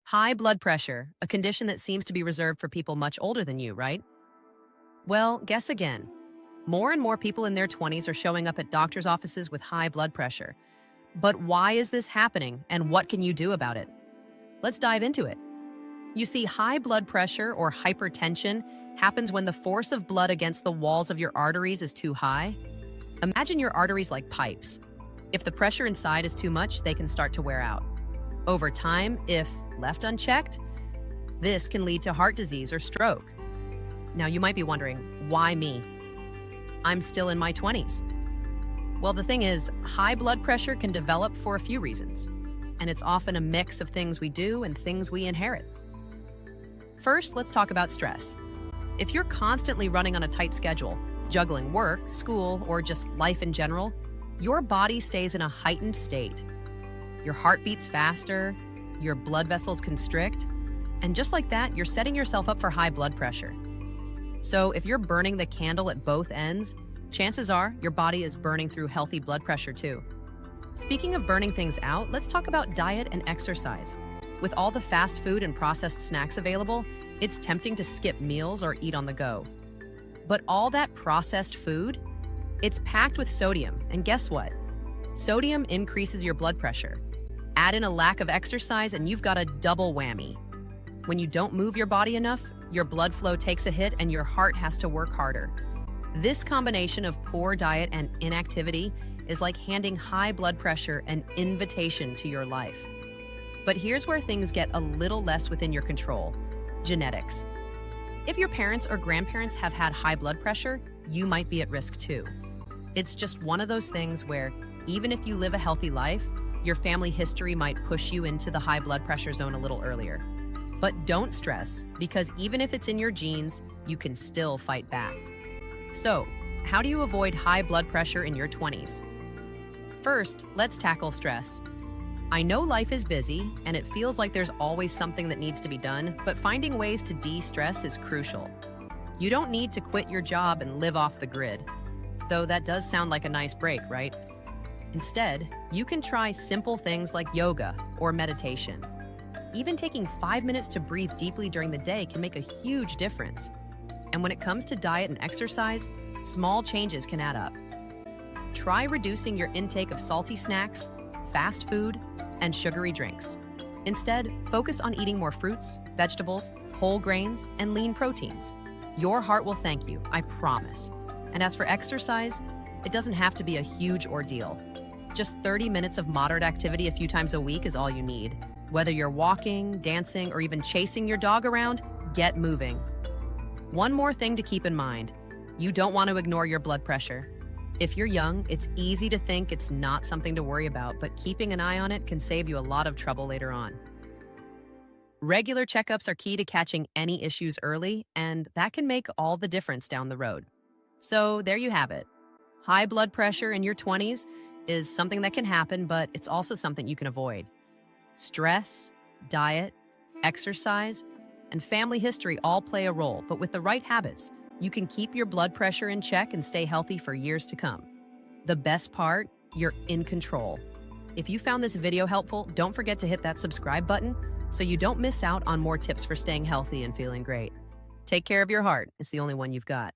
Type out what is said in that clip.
High blood pressure, a condition that seems to be reserved for people much older than you, right? Well, guess again. More and more people in their 20s are showing up at doctors' offices with high blood pressure. But why is this happening, and what can you do about it? Let's dive into it. You see, high blood pressure, or hypertension, happens when the force of blood against the walls of your arteries is too high. Imagine your arteries like pipes. If the pressure inside is too much, they can start to wear out. Over time, if left unchecked, this can lead to heart disease or stroke. Now, you might be wondering, why me? I'm still in my 20s. Well, the thing is, high blood pressure can develop for a few reasons, and it's often a mix of things we do and things we inherit. First, let's talk about stress. If you're constantly running on a tight schedule, juggling work, school, or just life in general, your body stays in a heightened state. Your heart beats faster, your blood vessels constrict, and just like that, you're setting yourself up for high blood pressure. So if you're burning the candle at both ends, chances are your body is burning through healthy blood pressure too. Speaking of burning things out, let's talk about diet and exercise. With all the fast food and processed snacks available, it's tempting to skip meals or eat on the go. But all that processed food, it's packed with sodium, and guess what? Sodium increases your blood pressure. Add in a lack of exercise and you've got a double whammy. When you don't move your body enough, your blood flow takes a hit and your heart has to work harder. This combination of poor diet and inactivity is like handing high blood pressure an invitation to your life. But here's where things get a little less within your control: genetics. If your parents or grandparents have had high blood pressure, you might be at risk too. It's just one of those things where, even if you live a healthy life, your family history might push you into the high blood pressure zone a little earlier. But don't stress, because even if it's in your genes, you can still fight back. So, how do you avoid high blood pressure in your 20s? First, let's tackle stress. I know life is busy, and it feels like there's always something that needs to be done, but finding ways to de-stress is crucial. You don't need to quit your job and live off the grid, though that does sound like a nice break, right? Instead, you can try simple things like yoga or meditation. Even taking 5 minutes to breathe deeply during the day can make a huge difference. And when it comes to diet and exercise, small changes can add up. Try reducing your intake of salty snacks, fast food, and sugary drinks. Instead, focus on eating more fruits, vegetables, whole grains, and lean proteins. Your heart will thank you, I promise. And as for exercise, it doesn't have to be a huge ordeal. Just 30 minutes of moderate activity a few times a week is all you need. Whether you're walking, dancing, or even chasing your dog around, get moving. One more thing to keep in mind: you don't want to ignore your blood pressure. If you're young, it's easy to think it's not something to worry about, but keeping an eye on it can save you a lot of trouble later on. Regular checkups are key to catching any issues early, and that can make all the difference down the road. So there you have it. High blood pressure in your 20s is something that can happen, but it's also something you can avoid. Stress, diet, exercise, and family history all play a role, but with the right habits, you can keep your blood pressure in check and stay healthy for years to come. The best part, you're in control. If you found this video helpful, don't forget to hit that subscribe button so you don't miss out on more tips for staying healthy and feeling great. Take care of your heart. It's the only one you've got.